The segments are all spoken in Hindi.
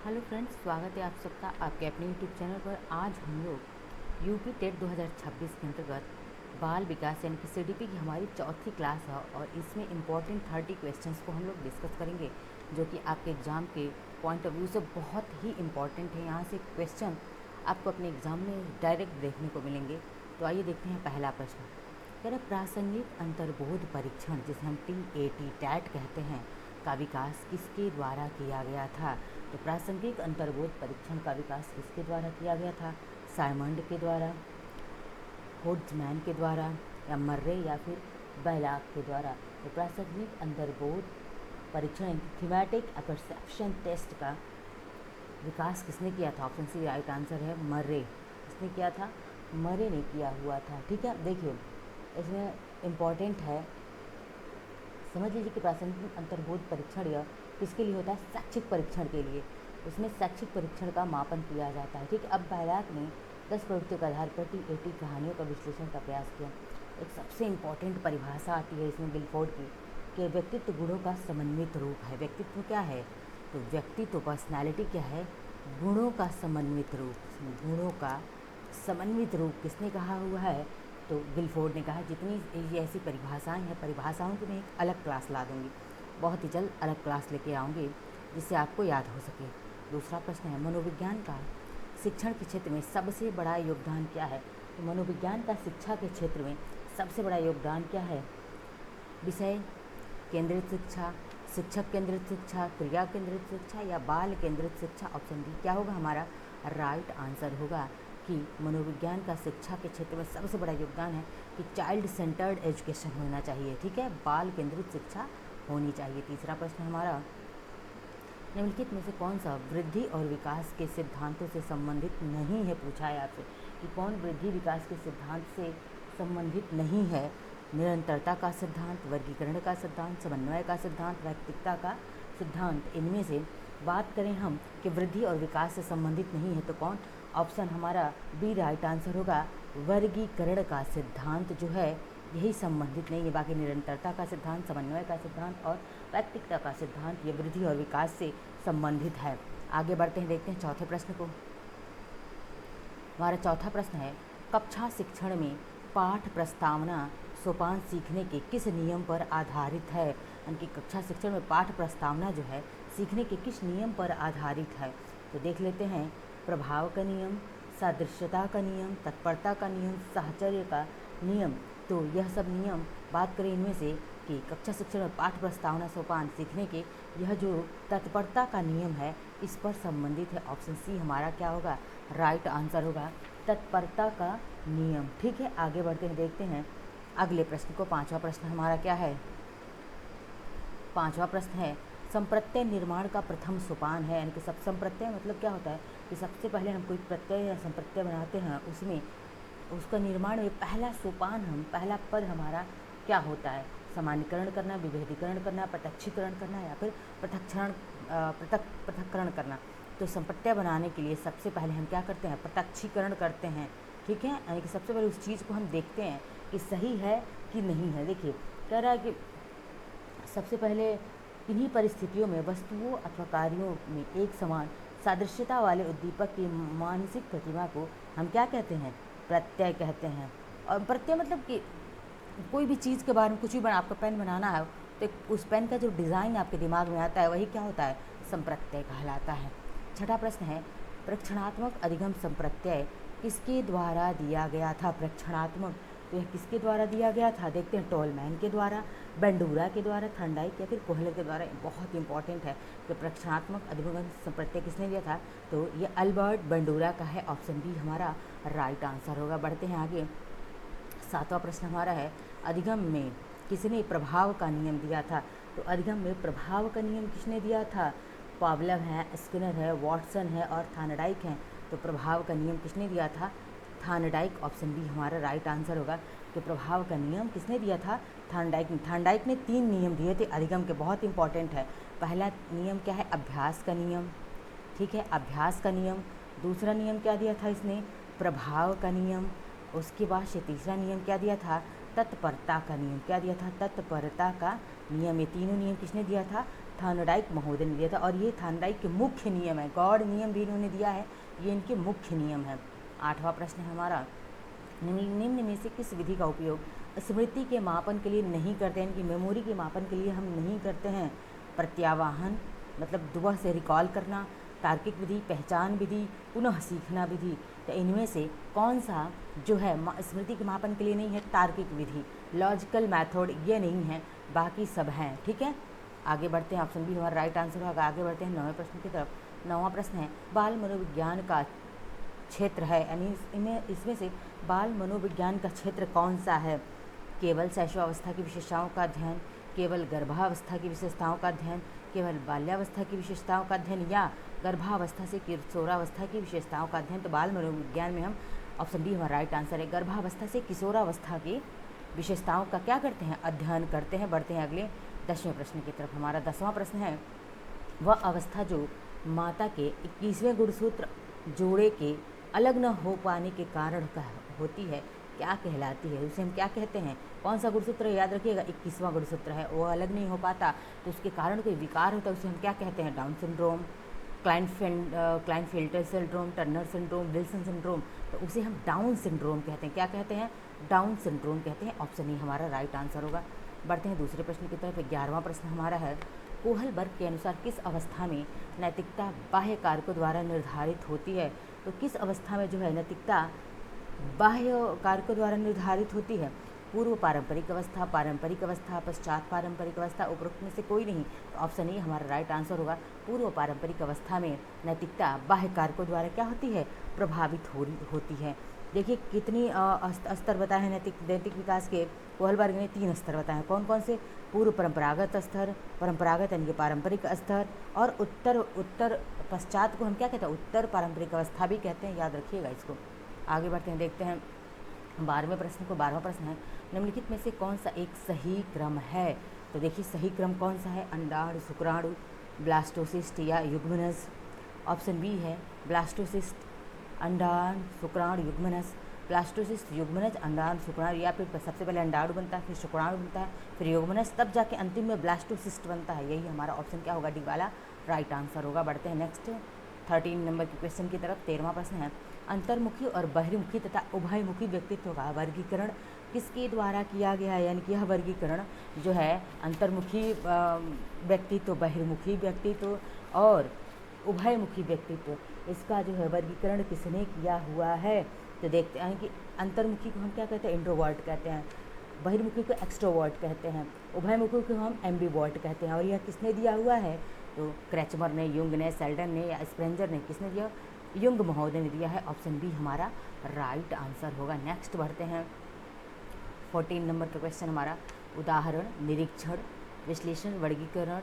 हेलो फ्रेंड्स, स्वागत है आप सबका आपके अपने यूट्यूब चैनल पर। आज हम लोग यूपी टेट 2026 के अंतर्गत बाल विकास यानी कि सीडीपी की हमारी चौथी क्लास है और इसमें इम्पॉर्टेंट 30 क्वेश्चंस को हम लोग डिस्कस करेंगे जो कि आपके एग्ज़ाम के पॉइंट ऑफ व्यू से बहुत ही इम्पॉर्टेंट है। यहाँ से क्वेश्चन आपको अपने एग्ज़ाम में डायरेक्ट देखने को मिलेंगे। तो आइए देखते हैं पहला प्रश्न। कह रहे प्रासंगिक अंतर्बोध परीक्षण जिसे हम टी टैट कहते हैं का विकास किसके द्वारा किया गया था। तो प्रासंगिक अंतर्बोध परीक्षण का विकास किसके द्वारा किया गया था? साइमंड के द्वारा, होड्समैन के द्वारा, या मर्रे या फिर बैलाक के द्वारा। तो प्रासंगिक अंतर्बोध परीक्षण थीमेटिक परसेप्शन टेस्ट का विकास किसने किया था? ऑप्शन सी राइट आंसर है, मर्रे। किसने किया था? मर्रे ने किया हुआ था। ठीक है, देखिए इसमें इम्पॉर्टेंट है, समझ लीजिए कि प्रासंगिक अंतर्बोध परीक्षण यह किसके लिए होता है? शैक्षिक परीक्षण के लिए। उसमें शैक्षिक परीक्षण का मापन किया जाता है। ठीक है, अब बैलाक ने 10 प्रवृत्तियों के आधार पर टी कहानियों का विश्लेषण का प्रयास किया। एक सबसे इम्पॉर्टेंट परिभाषा आती है इसमें गिलफोर्ड की कि व्यक्तित्व गुणों का समन्वित रूप है। व्यक्तित्व क्या है? तो व्यक्तित्व पर्सनैलिटी क्या है? गुणों का समन्वित रूप। गुणों का समन्वित रूप किसने कहा हुआ है? तो गिलफोर्ड ने कहा। जितनी ये ऐसी परिभाषाएं हैं, परिभाषाओं की मैं एक अलग क्लास ला दूंगी, बहुत ही जल्द अलग क्लास लेके आऊँगी जिससे आपको याद हो सके। दूसरा प्रश्न है, मनोविज्ञान का शिक्षण के क्षेत्र में सबसे बड़ा योगदान क्या है? तो मनोविज्ञान का शिक्षा के क्षेत्र में सबसे बड़ा योगदान क्या है? विषय केंद्रित शिक्षा, शिक्षक केंद्रित शिक्षा, क्रिया केंद्रित शिक्षा या बाल केंद्रित शिक्षा। ऑप्शन डी क्या होगा हमारा राइट आंसर होगा कि मनोविज्ञान का शिक्षा के क्षेत्र में सबसे बड़ा योगदान है कि चाइल्ड सेंटर्ड एजुकेशन होना चाहिए। ठीक है, बाल केंद्रित शिक्षा होनी चाहिए। तीसरा प्रश्न हमारा, निम्नलिखित में से कौन सा वृद्धि और विकास के सिद्धांतों से संबंधित नहीं है? पूछा है आपसे कि कौन वृद्धि विकास के सिद्धांत से संबंधित नहीं है? निरंतरता का सिद्धांत, वर्गीकरण का सिद्धांत, समन्वय का सिद्धांत, वैयक्तिकता का सिद्धांत। इनमें से बात करें हम कि वृद्धि और विकास से संबंधित नहीं है तो कौन? ऑप्शन हमारा बी राइट आंसर होगा, वर्गीकरण का सिद्धांत जो है यही संबंधित नहीं है। बाकी निरंतरता का सिद्धांत, समन्वय का सिद्धांत और वैयक्तिकता का सिद्धांत ये वृद्धि और विकास से संबंधित है। आगे बढ़ते हैं, देखते हैं चौथे प्रश्न को। हमारा चौथा प्रश्न है, कक्षा शिक्षण में पाठ प्रस्तावना सोपान सीखने के किस नियम पर आधारित है? यानी कि कक्षा शिक्षण में पाठ प्रस्तावना जो है सीखने के किस नियम पर आधारित है? तो देख लेते हैं, प्रभाव का नियम, सादृश्यता का नियम, तत्परता का नियम, साहचर्य का नियम। तो यह सब नियम बात करें इनमें से कि कक्षा शिक्षण में पाठ प्रस्तावना सोपान सीखने के यह जो तत्परता का नियम है इस पर संबंधित है। ऑप्शन सी हमारा क्या होगा राइट आंसर होगा, तत्परता का नियम। ठीक है, आगे बढ़ते हैं, देखते हैं अगले प्रश्न को। पांचवा प्रश्न हमारा क्या है? पांचवा प्रश्न है, संप्रत्यय निर्माण का प्रथम सोपान है। यानी कि सब संप्रत्यय मतलब क्या होता है कि सबसे पहले हम कोई प्रत्यय या संप्रत्यय बनाते हैं, उसमें उसका निर्माण में पहला सोपान पहला पद हमारा क्या होता है? सामान्यकरण करना, विभेदीकरण करना, प्रत्यक्षीकरण करना या फिर पृथक्करण करना। तो संप्रत्यय बनाने के लिए सबसे पहले हम क्या करते हैं? प्रत्यक्षीकरण करते हैं। ठीक है, यानी कि सबसे पहले उस चीज़ को हम देखते हैं कि सही है कि नहीं है। देखिए कह रहा है कि सबसे पहले किन्हीं परिस्थितियों में वस्तुओं अथवा कार्यों में एक समान सादृश्यता वाले उद्दीपक की मानसिक प्रतिमा को हम क्या कहते हैं? प्रत्यय कहते हैं। और प्रत्यय मतलब कि कोई भी चीज़ के बारे में कुछ भी बना, आपका पेन बनाना है तो उस पेन का जो डिज़ाइन आपके दिमाग में आता है वही क्या होता है? संप्रत्यय कहलाता है। छठा प्रश्न है, प्रेक्षणात्मक अधिगम संप्रत्यय किसके द्वारा दिया गया था? प्रेक्षणात्मक तो यह किसके द्वारा दिया गया था? देखते हैं, टोलमैन के द्वारा, बेंडूरा के द्वारा, थर्नडाइक या फिर कोहलर के द्वारा। बहुत इंपॉर्टेंट है कि प्रेक्षणात्मक अधिगम संप्रत्यय किसने दिया था? तो ये अल्बर्ट बेंडूरा का है। ऑप्शन बी हमारा राइट आंसर होगा। बढ़ते हैं आगे, सातवां प्रश्न हमारा है, अधिगम में किसने प्रभाव का नियम दिया था? तो अधिगम में प्रभाव का नियम किसने दिया था? पावलव है, स्किनर है, वॉटसन है और थार्नडाइक हैं। तो प्रभाव का नियम किसने दिया था? थार्नडाइक। ऑप्शन बी हमारा राइट आंसर होगा कि प्रभाव का नियम किसने दिया था? थार्नडाइक ने। थार्नडाइक ने 3 नियम दिए थे अधिगम के, बहुत इंपॉर्टेंट है। पहला नियम क्या है? अभ्यास का नियम। ठीक है, अभ्यास का नियम। दूसरा नियम क्या दिया था इसने? प्रभाव का नियम। उसके बाद से तीसरा नियम क्या दिया था? तत्परता का नियम। क्या दिया था? तत्परता का नियम। ये तीनों नियम किसने दिया था? थार्नडाइक महोदय ने दिया था, और ये थार्नडाइक के मुख्य नियम है, गॉड नियम भी इन्होंने दिया है, ये इनके मुख्य नियम है। 8वां प्रश्न है हमारा, निम्न में से किस विधि का उपयोग स्मृति के मापन के लिए नहीं करते हैं, इनकी मेमोरी के मापन के लिए हम नहीं करते हैं? प्रत्यावाहन मतलब दोबारा से रिकॉल करना, तार्किक विधि, पहचान विधि, पुनः सीखना विधि। तो इनमें से कौन सा जो है स्मृति के मापन के लिए नहीं है? तार्किक विधि, लॉजिकल मेथड, ये नहीं है, बाकी सब हैं। ठीक है, आगे बढ़ते हैं, ऑप्शन बी हमारा राइट आंसर होगा। आगे बढ़ते हैं 9वें प्रश्न की तरफ। 9वां प्रश्न है, बाल मनोविज्ञान का क्षेत्र है, यानी इसमें से बाल मनोविज्ञान का क्षेत्र कौन सा है? केवल शैशवावस्था की विशेषताओं का अध्ययन, केवल गर्भावस्था की विशेषताओं का अध्ययन, केवल बाल्यावस्था की विशेषताओं का अध्ययन, या गर्भावस्था से किशोरावस्था की विशेषताओं का अध्ययन? तो बाल मनोविज्ञान में हम ऑप्शन डी हमारा राइट आंसर है, गर्भावस्था से किशोरावस्था की विशेषताओं का क्या करते हैं? अध्ययन करते हैं। बढ़ते हैं अगले 10वें प्रश्न की तरफ। हमारा 10वां प्रश्न है, वह अवस्था जो माता के 21वें गुणसूत्र जोड़े के अलग न हो पाने के कारण होती है, क्या कहलाती है? उसे हम क्या कहते हैं? कौन सा गुणसूत्र है? याद रखिएगा 21वां गुणसूत्र है, वो अलग नहीं हो पाता तो उसके कारण कोई विकार होता है, उसे हम क्या कहते हैं? Down syndrome, Klinefelter syndrome, Turner syndrome, Wilson syndrome. तो उसे हम डाउन सिंड्रोम कहते हैं। क्या कहते हैं? डाउन सिंड्रोम कहते हैं। ऑप्शन ई हमारा राइट आंसर होगा। बढ़ते हैं दूसरे प्रश्न की तरफ। 11वां प्रश्न हमारा है, कोहलबर्ग के अनुसार किस अवस्था में नैतिकता बाह्य कारकों द्वारा निर्धारित होती है? तो किस अवस्था में जो है नैतिकता बाह्य कारकों द्वारा निर्धारित होती है? पूर्व पारंपरिक अवस्था, पारंपरिक अवस्था, पश्चात पारंपरिक अवस्था, उपरोक्त में से कोई नहीं। तो ऑप्शन ए हमारा राइट आंसर होगा। पूर्व पारंपरिक अवस्था में नैतिकता बाह्य कारकों द्वारा क्या होती है? प्रभावित होती है। देखिए कितनी स्तर बताए हैं नैतिक विकास के। कोहलबर्ग ने 3 स्तर बताए हैं। कौन कौन से? पूर्व परंपरागत स्तर, परंपरागत यानी कि पारंपरिक स्तर, और उत्तर पश्चात को हम क्या कहते हैं? उत्तर पारंपरिक अवस्था भी कहते हैं, याद रखिएगा इसको। आगे बढ़ते हैं, देखते हैं 12वें प्रश्न को। 12वां प्रश्न है, निम्नलिखित में से कौन सा एक सही क्रम है? तो देखिए सही क्रम कौन सा है? अंडाणु, शुक्राणु, ब्लास्टोसिस्ट या युग्मनज? ऑप्शन बी है ब्लास्टोसिस्ट, अंडाणु, शुक्राणु, युग्मनज। ब्लास्टोसिस्ट, युग्मनज, अंडाणु, शुक्राणु, या फिर सबसे पहले अंडाणु बनता है, फिर शुक्राणु बनता है, फिर युग्मनज, तब जाके अंतिम में ब्लास्टोसिस्ट बनता है। यही हमारा ऑप्शन क्या होगा? डी वाला राइट आंसर होगा। बढ़ते हैं नेक्स्ट 13 नंबर के क्वेश्चन की तरफ। 13वां प्रश्न है, अंतर्मुखी और बहिर्मुखी तथा उभयमुखी व्यक्तित्व का वर्गीकरण किसके द्वारा किया गया है? यानी कि यह वर्गीकरण जो है अंतर्मुखी व्यक्तित्व, बहिर्मुखी व्यक्तित्व और उभयमुखी व्यक्तित्व, इसका जो है वर्गीकरण किसने किया हुआ है? तो देखते हैं कि अंतर्मुखी को हम क्या कहते हैं? इंट्रोवर्ट कहते हैं, बहिर्मुखी को एक्सट्रोवर्ट कहते हैं, उभयमुखी को हम एम्बीवर्ट कहते हैं। और यह किसने दिया हुआ है? तो क्रैचमर ने, युंग ने, सेल्डन ने या स्प्रेंजर ने? किसने दिया? युंग महोदय ने दिया है। ऑप्शन बी हमारा राइट आंसर होगा। नेक्स्ट बढ़ते हैं 14 नंबर का क्वेश्चन हमारा, उदाहरण, निरीक्षण, विश्लेषण, वर्गीकरण,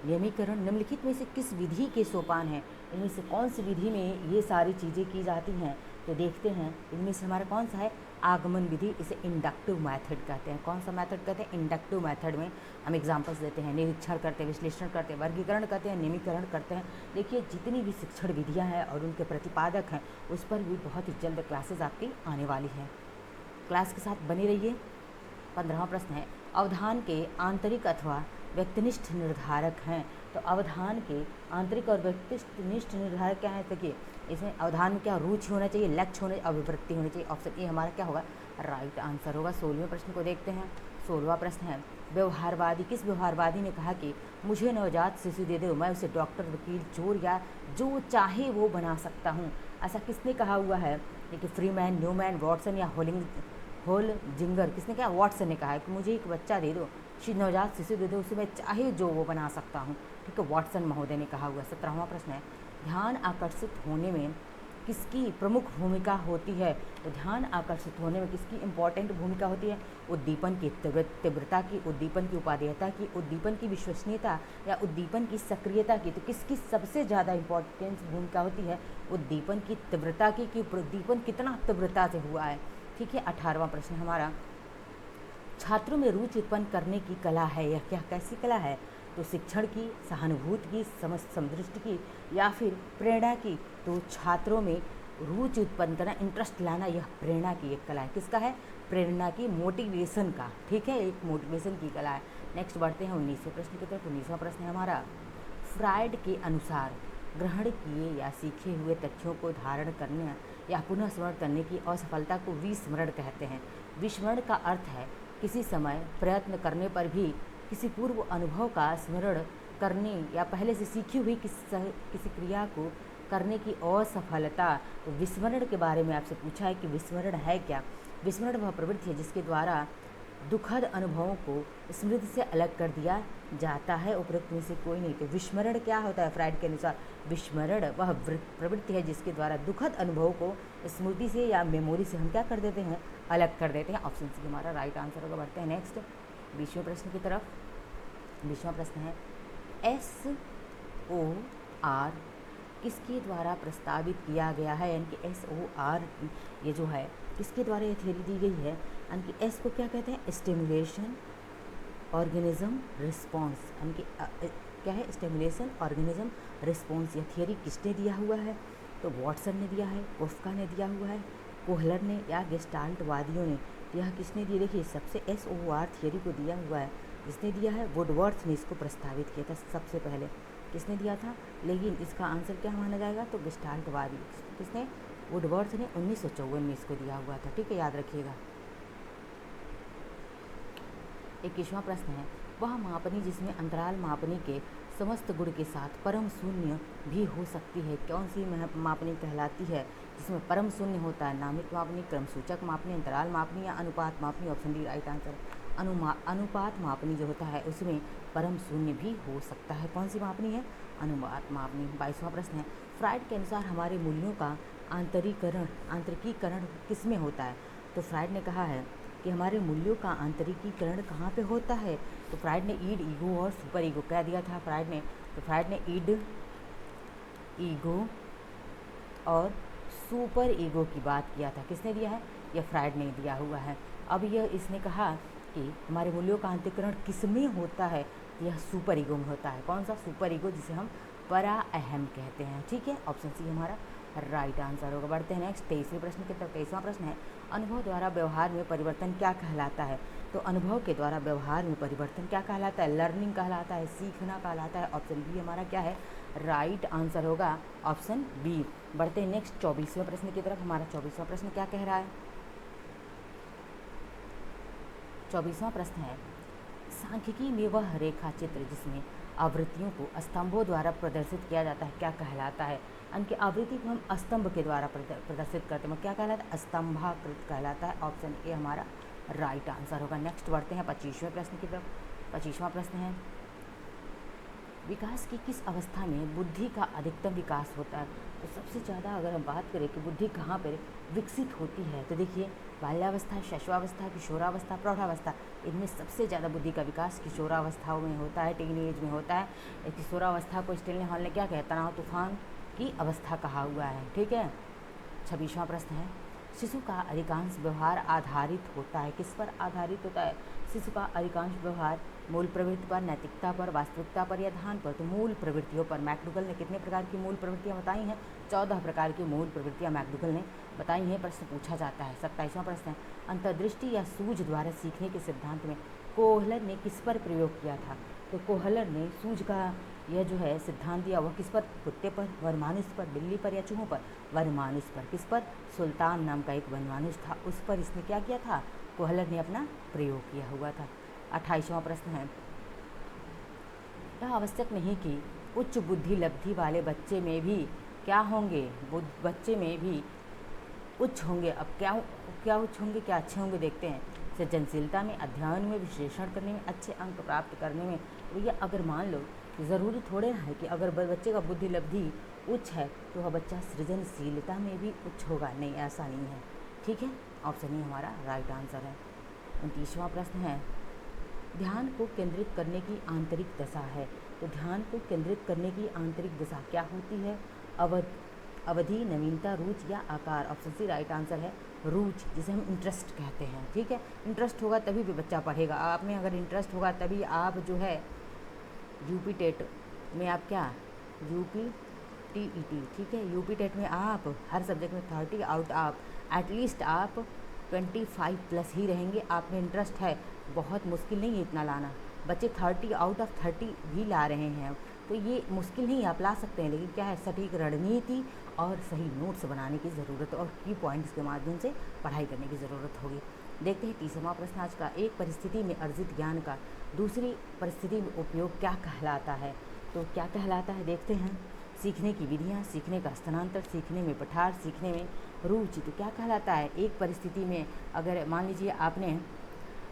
नियमीकरण निम्नलिखित में से किस विधि के सोपान हैं? इनमें से कौन सी विधि में ये सारी चीज़ें की जाती हैं? तो देखते हैं इनमें से हमारा कौन सा है? आगमन विधि, इसे इंडक्टिव मेथड कहते हैं। कौन सा मेथड कहते हैं? इंडक्टिव मेथड में हम एग्जांपल्स देते हैं, निरीक्षण करते हैं, विश्लेषण करते हैं, वर्गीकरण करते हैं, नियमीकरण करते हैं। देखिए जितनी भी शिक्षण विधियां हैं और उनके प्रतिपादक हैं उस पर भी बहुत ही जल्द क्लासेस आपकी आने वाली हैं, क्लास के साथ बने रहिए। 15वां प्रश्न है, अवधान के आंतरिक अथवा व्यक्तिनिष्ठ निर्धारक हैं। तो अवधान के आंतरिक और व्यक्तिनिष्ठ निर्धारक क्या है? देखिए इसमें अवधान में क्या रुचि होना चाहिए, लक्ष्य होने, अभिवृत्ति होनी चाहिए। ऑप्शन ए हमारा क्या होगा? राइट आंसर होगा। 16वें प्रश्न को देखते हैं। 16वां प्रश्न है, व्यवहारवादी, किस व्यवहारवादी ने कहा कि मुझे नवजात शिशु दे दो, मैं उसे डॉक्टर, वकील, चोर या जो चाहे वो बना सकता हूँ? ऐसा किसने कहा हुआ है? देखिए फ्रीमैन, न्यूमैन, वॉटसन या होलजिंगर? किसने कहा? वॉटसन ने कहा है कि मुझे एक बच्चा दे दो, नवजात शिशु दे दो, उसे मैं चाहे जो वो बना सकता हूँ। ठीक है, वॉटसन महोदय ने कहा हुआ। 17वां प्रश्न है, ध्यान आकर्षित होने में किसकी प्रमुख भूमिका होती है? तो ध्यान आकर्षित होने में किसकी इंपॉर्टेंट भूमिका होती है? उद्दीपन की तीव्रता की, उद्दीपन की उपादेयता की, उद्दीपन की विश्वसनीयता या उद्दीपन की सक्रियता की? तो किसकी सबसे ज़्यादा इंपॉर्टेंट भूमिका होती है? उद्दीपन की तीव्रता की, कि उद्दीपन कितना तीव्रता से हुआ है। ठीक है, 18वां प्रश्न हमारा, छात्रों में रुचि उत्पन्न करने की कला है, यह क्या कैसी कला है? तो शिक्षण की, सहानुभूति की, समदृष्टि की या फिर प्रेरणा की? तो छात्रों में रुचि उत्पन्न करना, इंटरेस्ट लाना, यह प्रेरणा की एक कला है। किसका है? प्रेरणा की, मोटिवेशन का। ठीक है, एक मोटिवेशन की कला है। नेक्स्ट बढ़ते हैं 19वें प्रश्न की तरफ। 19वां प्रश्न है हमारा, फ्रायड के अनुसार ग्रहण किए या सीखे हुए तथ्यों को धारण करने या पुनः स्मरण करने की असफलता को विस्मरण कहते हैं। विस्मरण का अर्थ है किसी समय प्रयत्न करने पर भी किसी पूर्व अनुभव का स्मरण करने या पहले से सीखी हुई किसी क्रिया को करने की असफलता। तो विस्मरण के बारे में आपसे पूछा है कि विस्मरण है क्या। विस्मरण वह प्रवृत्ति है जिसके द्वारा दुखद अनुभवों को स्मृति से अलग कर दिया जाता है, उपरोक्त में से कोई नहीं। तो विस्मरण क्या होता है फ्रायड के अनुसार? विस्मरण वह प्रवृत्ति है जिसके द्वारा दुखद अनुभवों को स्मृति से या मेमोरी से हम क्या कर देते हैं, अलग कर देते हैं। ऑप्शन सी हमारा राइट आंसर होगा। बढ़ते हैं नेक्स्ट 20वें प्रश्न की तरफ। 20वां प्रश्न है, SOR किसके द्वारा प्रस्तावित किया गया है, यानी कि SOR ये जो है किसके द्वारा ये थ्योरी दी गई है, यानी कि एस को क्या कहते हैं, स्टिमुलेशन ऑर्गेनिज्म रिस्पॉन्स, यानी कि क्या है, स्टिमुलेशन ऑर्गेनिज्म रिस्पॉन्स। यह थियरी किसने दिया हुआ है? तो वॉटसन ने दिया है, कोफ्का ने दिया हुआ है, कोहलर ने या गेस्टाल्ट वादियों ने। यह किसने दिया? देखिए सबसे SOR थियरी को दिया हुआ है, जिसने दिया है वुडवर्थ ने इसको प्रस्तावित किया था सबसे पहले। किसने दिया था? लेकिन इसका आंसर क्या माना जाएगा? तो गेस्टाल्ट वादी। किसने? वुडवर्थ ने 1954 में इसको दिया हुआ था। ठीक है, याद रखिएगा। 21वां प्रश्न है, वह मापनी जिसमें अंतराल मापनी के समस्त गुण के साथ परम शून्य भी हो सकती है, कौन सी मापनी कहलाती है जिसमें परम शून्य होता है? नामिक मापनी, क्रमसूचक मापनी, अंतराल मापनी या अनुपात मापनी। Option D right answer. अनुपात मापनी जो होता है उसमें परम शून्य भी हो सकता है। कौन सी मापनी है? अनुपात मापनी। 22वां प्रश्न है, फ्रायड के अनुसार हमारे मूल्यों का आंतरिकीकरण किस में होता है? तो फ्रायड ने कहा है कि हमारे मूल्यों का आंतरिकीकरण कहाँ पे होता है? तो फ्रायड ने ईड, ईगो और सुपर ईगो क्या दिया था फ्रायड ने? तो फ्रायड ने ईड, ईगो और सुपर ईगो की बात किया था। किसने दिया है? यह फ्रायड ने दिया हुआ है। अब यह इसने कहा कि हमारे मूल्यों का आंतरिकीकरण किस में होता है? यह सुपर ईगो में होता है। कौन सा? सुपर ईगो, जिसे हम परा अहम कहते हैं। ठीक है, ऑप्शन सी हमारा राइट आंसर होगा। बढ़ते हैं नेक्स्ट 23वें प्रश्न की तरफ। 23वां प्रश्न है, अनुभव द्वारा व्यवहार में परिवर्तन क्या कहलाता है? तो अनुभव के द्वारा व्यवहार में परिवर्तन क्या कहलाता है? लर्निंग कहलाता है, सीखना कहलाता है। ऑप्शन बी हमारा क्या है? राइट आंसर होगा, ऑप्शन बी। बढ़ते हैं नेक्स्ट 24वें प्रश्न की तरफ। हमारा 24वां प्रश्न क्या कह रहा है? 24वां प्रश्न है, सांख्यिकी में वह रेखा चित्र जिसमें आवृत्तियों को स्तंभों द्वारा प्रदर्शित किया जाता है क्या कहलाता है? यानी आवृत्ति को हम स्तंभ के द्वारा प्रदर्शित करते हैं, क्या कहलाता है? स्तंभाकृत कहलाता है। ऑप्शन ए हमारा राइट आंसर होगा। नेक्स्ट बढ़ते हैं 25वें प्रश्न की तरफ। 25वां प्रश्न है, विकास की किस अवस्था में बुद्धि का अधिकतम विकास होता है? तो सबसे ज़्यादा अगर हम बात करें कि बुद्धि कहाँ पर विकसित होती है, तो देखिए बाल्यावस्था, शैशवावस्था, किशोरावस्था, प्रौढ़ावस्था, इनमें सबसे ज़्यादा बुद्धि का विकास किशोरावस्थाओं में होता है, टीन एज में होता है। किशोरावस्था को स्टेनले हॉल ने क्या कहा? तनाव तूफान की अवस्था कहा हुआ है। ठीक है। 26वां प्रश्न है, शिशु का अधिकांश व्यवहार आधारित होता है, किस पर आधारित होता है? शिशु का अधिकांश व्यवहार मूल प्रवृत्ति पर, नैतिकता पर, वास्तविकता पर या ध्यान पर? तो मूल प्रवृत्तियों पर। मैकडूगल ने कितने प्रकार की मूल प्रवृत्तियां बताई हैं? 14 प्रकार की मूल प्रवृत्तियां मैकडूगल ने बताई हैं। प्रश्न पूछा जाता है। 27वां प्रश्न है, अंतर्दृष्टि या सूझ द्वारा सीखने के सिद्धांत में कोहलर ने किस पर प्रयोग किया था? तो कोहलर ने सूझ का यह जो है सिद्धांत दिया, वह किस पर? कुत्ते पर, वनमानुष पर, बिल्ली पर या चूहों पर? वनमानुष पर। किस पर? सुल्तान नाम का एक वनमानुष था, उस पर इसने क्या किया था? कोहलर ने अपना प्रयोग किया हुआ था। 28वां प्रश्न है, यह आवश्यक नहीं कि उच्च बुद्धि लब्धि वाले बच्चे में भी क्या होंगे? बच्चे में भी उच्च होंगे। अब क्या उच्च होंगे, क्या अच्छे होंगे, देखते हैं। सृजनशीलता में, अध्ययन में, विश्लेषण करने में, अच्छे अंक प्राप्त करने में। भैया अगर मान लो, ज़रूरी थोड़े है कि अगर बच्चे का बुद्धि लब्धि उच्च है तो वह बच्चा सृजनशीलता में भी उच्च होगा, नहीं, ऐसा नहीं है। ठीक है, ऑप्शन ही हमारा राइट आंसर है। 29वां प्रश्न है, ध्यान को केंद्रित करने की आंतरिक दशा है। तो ध्यान को केंद्रित करने की आंतरिक दशा क्या होती है? अवधि, नवीनता, रुचि या आकार? ऑप्शन सी राइट आंसर है, रुचि, जिसे हम इंटरेस्ट कहते हैं। ठीक है, इंटरेस्ट होगा तभी भी बच्चा पढ़ेगा। आप में अगर इंटरेस्ट होगा तभी आप जो है यूपी टेट में आप क्या, यूपी TET, ठीक है, यूपी टेट में आप हर सब्जेक्ट में 30 आउट ऑफ एटलीस्ट आप 25 प्लस ही रहेंगे। आप में इंटरेस्ट है, बहुत मुश्किल नहीं है इतना लाना। बच्चे 30 आउट ऑफ 30 भी ला रहे हैं, तो ये मुश्किल नहीं, आप ला सकते हैं, लेकिन क्या है, सटीक रणनीति और सही नोट्स बनाने की ज़रूरत और की पॉइंट्स के माध्यम से पढ़ाई करने की ज़रूरत होगी। देखते हैं 30वां प्रश्न आज का, एक परिस्थिति में अर्जित ज्ञान का दूसरी परिस्थिति में उपयोग क्या कहलाता है। तो क्या कहलाता है, देखते हैं। सीखने की विधियाँ, सीखने का स्थानांतर, सीखने में पठार, सीखने में रुचि। तो क्या कहलाता है, एक परिस्थिति में अगर मान लीजिए आपने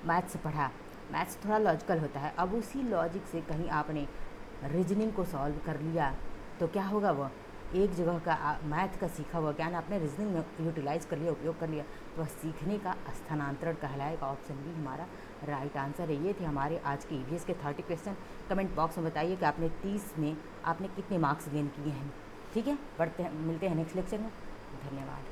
मैथ्स पढ़ा, मैथ्स थोड़ा लॉजिकल होता है, अब उसी लॉजिक से कहीं आपने रीजनिंग को सॉल्व कर लिया, तो क्या होगा, वह एक जगह का मैथ का सीखा हुआ ज्ञान आपने रीजनिंग में यूटिलाइज कर लिया, उपयोग कर लिया, तो वह सीखने का स्थानांतरण कहलाएगा। ऑप्शन बी हमारा राइट आंसर है। ये थे हमारे आज के ईवीएस के 30 क्वेश्चन। कमेंट बॉक्स में बताइए कि आपने 30 में आपने कितने मार्क्स गेन किए हैं। ठीक है, पढ़ते हैं, मिलते हैं नेक्स्ट लेक्चर में। धन्यवाद।